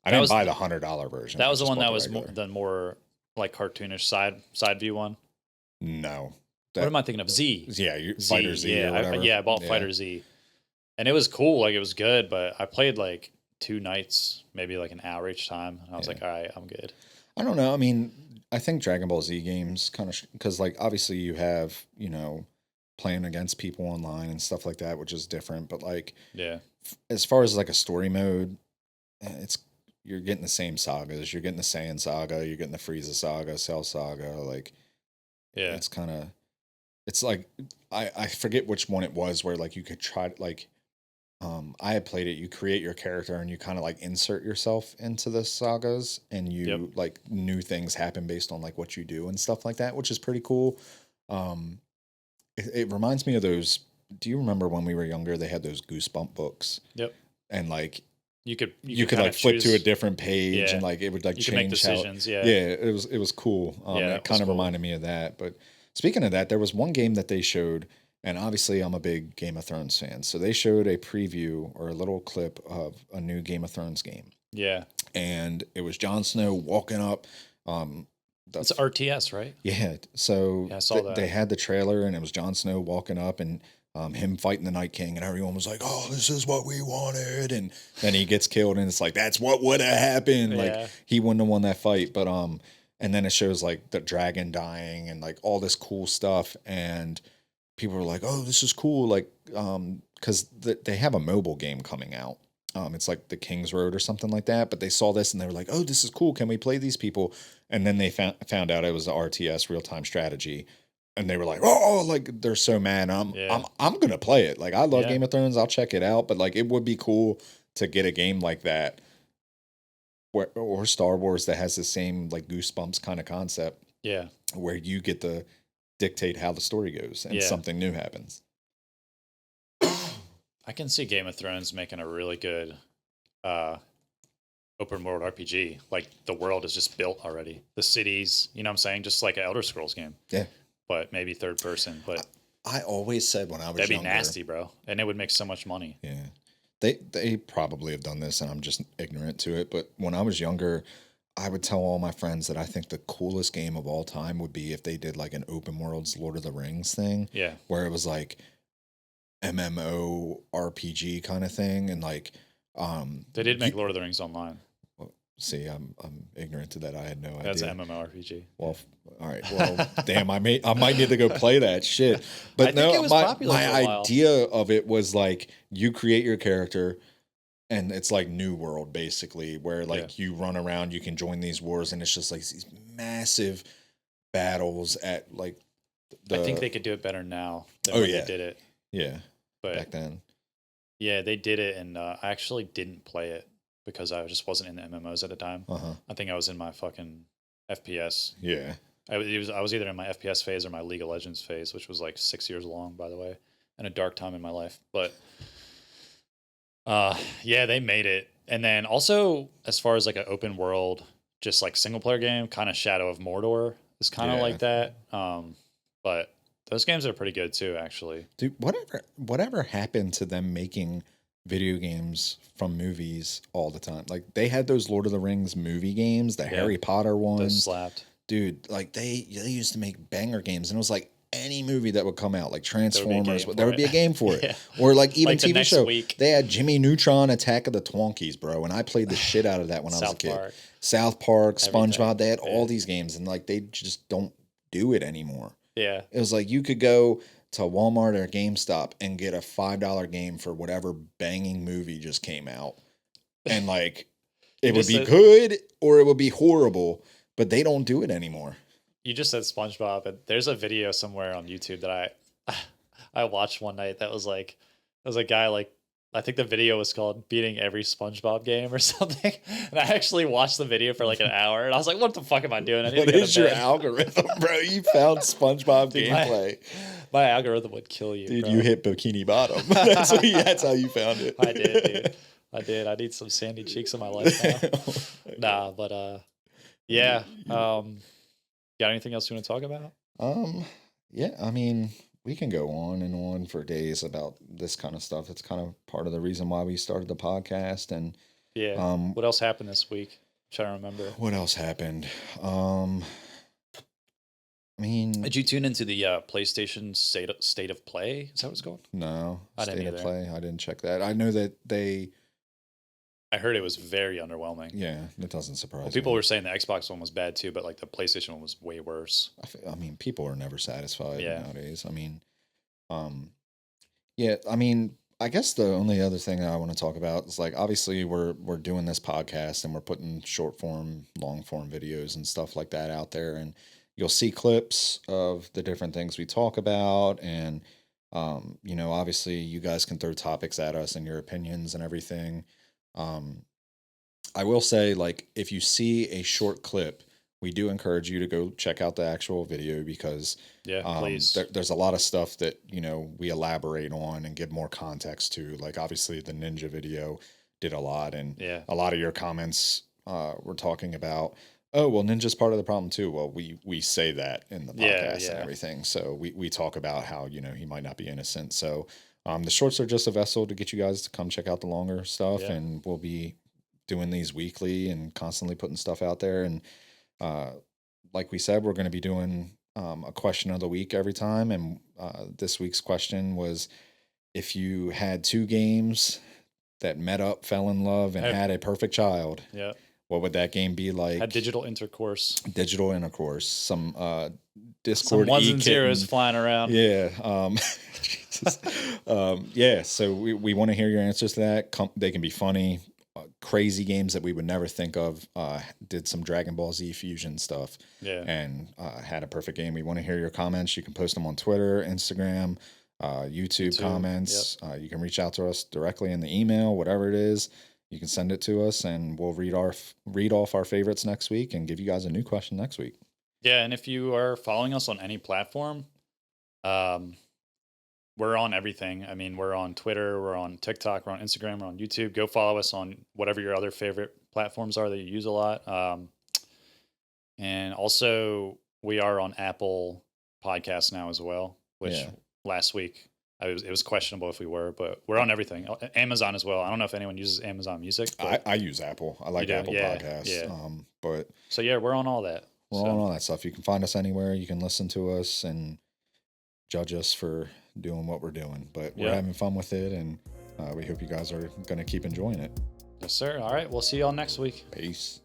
I didn't buy the $100 version. That was the one that was the more like cartoonish side view one. No, what am I thinking of? Z. Yeah, Fighter Z. Yeah, or whatever. I bought Fighter Z, and it was cool. Like it was good, but I played like 2 nights, maybe like an hour each time, and I was like, all right, I'm good. I don't know. I mean, I think Dragon Ball Z games kind of because like obviously you have playing against people online and stuff like that, which is different. But like as far as like a story mode, you're getting the same sagas. You're getting the Saiyan saga. You're getting the Frieza saga, Cell saga. Like it's kind of it's like I forget which one it was where like you could try like. I had played it. You create your character and you kind of like insert yourself into the sagas, and you like new things happen based on like what you do and stuff like that, which is pretty cool. It reminds me of those. Do you remember when we were younger? They had those Goosebump books. Yep. And like you could like flip to a different page and like it would like change make decisions. Yeah, it was cool. It kind of reminded me of that. But speaking of that, there was one game that they showed. And obviously, I'm a big Game of Thrones fan. So they showed a preview or a little clip of a new Game of Thrones game. Yeah. And it was Jon Snow walking up. It's RTS, right? Yeah. So I saw that. They had the trailer, and it was Jon Snow walking up and him fighting the Night King. And everyone was like, oh, this is what we wanted. And then he gets killed, and it's like, that's what would have happened. Yeah. Like, he wouldn't have won that fight. But and then it shows, like, the dragon dying and, like, all this cool stuff. And people were like, "Oh, this is cool!" Like, because they have a mobile game coming out. It's like the King's Road or something like that. But they saw this and they were like, "Oh, this is cool! Can we play these people?" And then they found out it was the RTS real time strategy, and they were like, "Oh, like they're so mad." I'm gonna play it. Like I love Game of Thrones. I'll check it out. But like it would be cool to get a game like that, or Star Wars that has the same like Goosebumps kind of concept. Yeah, where you get the dictate how the story goes and something new happens. I can see Game of Thrones making a really good open world RPG. Like the world is just built already. The cities, you know what I'm saying? Just like an Elder Scrolls game. Yeah. But maybe third person. But I always said when I was that'd be nasty, bro. And it would make so much money. Yeah. They probably have done this and I'm just ignorant to it. But when I was younger, I would tell all my friends that I think the coolest game of all time would be if they did like an open world's Lord of the Rings thing. Yeah. Where it was like MMO RPG kind of thing. And like, they did make Lord of the Rings Online. Well, see, I'm ignorant to that. I had no idea. That's an MMORPG. Well, all right. Well, damn, I might need to go play that shit. But no, it was my idea of it was like you create your character. And it's like New World, basically, where like you run around, you can join these wars, and it's just like these massive battles at like. I think they could do it better now than when they did it. Yeah, but back then. Yeah, they did it, and I actually didn't play it because I just wasn't in the MMOs at the time. I think I was in my fucking FPS. Yeah, I was either in my FPS phase or my League of Legends phase, which was like 6 years long, by the way, and a dark time in my life, but. Yeah, they made it. And then also, as far as like an open world, just like single player game, kind of Shadow of Mordor is kind of like that. But those games are pretty good too, actually. Dude, whatever happened to them making video games from movies all the time? Like they had those Lord of the Rings movie games, the Harry Potter ones. Those slapped. Dude, like they used to make banger games, and it was like any movie that would come out, like Transformers, there would be a game for it. Or like even like TV show. They had Jimmy Neutron, Attack of the Twonkies, bro. And I played the shit out of that when I was a kid. South Park, SpongeBob, they had all these games, and like they just don't do it anymore. Yeah. It was like you could go to Walmart or GameStop and get a $5 game for whatever banging movie just came out. And like it would be good or it would be horrible, but they don't do it anymore. You just said SpongeBob, and there's a video somewhere on YouTube that I watched one night that was like, there was a guy like, I think the video was called Beating Every SpongeBob Game or something. And I actually watched the video for like an hour, and I was like, what the fuck am I doing? What is your algorithm, bro? You found SpongeBob gameplay. My algorithm would kill you, dude. Bro. You hit Bikini Bottom. That's how you found it. I did, dude. I did. I need some sandy cheeks in my life now. Yeah. Got anything else you want to talk about? Yeah, I mean, we can go on and on for days about this kind of stuff. It's kind of part of the reason why we started the podcast. And what else happened this week? I'm trying to remember. What else happened? I mean, did you tune into the PlayStation state of play? Is that what it's called? no, I didn't state of either. play. I didn't check that. I know that I heard it was very underwhelming. Yeah, that doesn't surprise me. People were saying the Xbox one was bad too, but like the PlayStation one was way worse. I mean, people are never satisfied Yeah. nowadays. I mean, yeah. I mean, I guess the only other thing that I want to talk about is like obviously we're doing this podcast and we're putting short form, long form videos and stuff like that out there, and you'll see clips of the different things we talk about, and you know, obviously you guys can throw topics at us and your opinions and everything. I will say, like, if you see a short clip, we do encourage you to go check out the actual video because please. There's a lot of stuff that, you know, we elaborate on and give more context to. Like, obviously, the Ninja video did a lot, and a lot of your comments were talking about, oh, well, Ninja's part of the problem too. Well, we say that in the podcast and everything. So we talk about how, you know, he might not be innocent. So the shorts are just a vessel to get you guys to come check out the longer stuff, and we'll be doing these weekly and constantly putting stuff out there. And like we said, we're going to be doing a question of the week every time. And this week's question was, if you had two games that met up, fell in love, and had a perfect child, what would that game be like? Had digital intercourse. Digital intercourse. Some Discord. Some ones and zeros flying around. Yeah. Jesus. Yeah. So we want to hear your answers to that. They can be funny. Crazy games that we would never think of. Did some Dragon Ball Z Fusion stuff, and had a perfect game. We want to hear your comments. You can post them on Twitter, Instagram, YouTube comments. You can reach out to us directly in the email, whatever it is. You can send it to us, and we'll read off our favorites next week and give you guys a new question next week. Yeah, and if you are following us on any platform, we're on everything. I mean, we're on Twitter, we're on TikTok, we're on Instagram, we're on YouTube. Go follow us on whatever your other favorite platforms are that you use a lot. And also, we are on Apple Podcasts now as well, which last week it was questionable if we were, but we're on everything. Amazon as well. I don't know if anyone uses Amazon Music. I use Apple. I like Apple Podcasts. Yeah. But so yeah, we're on all that. We're on all that stuff. You can find us anywhere. You can listen to us and judge us for doing what we're doing, but we're having fun with it, and we hope you guys are going to keep enjoying it. Yes, sir. All right. We'll see y'all next week. Peace.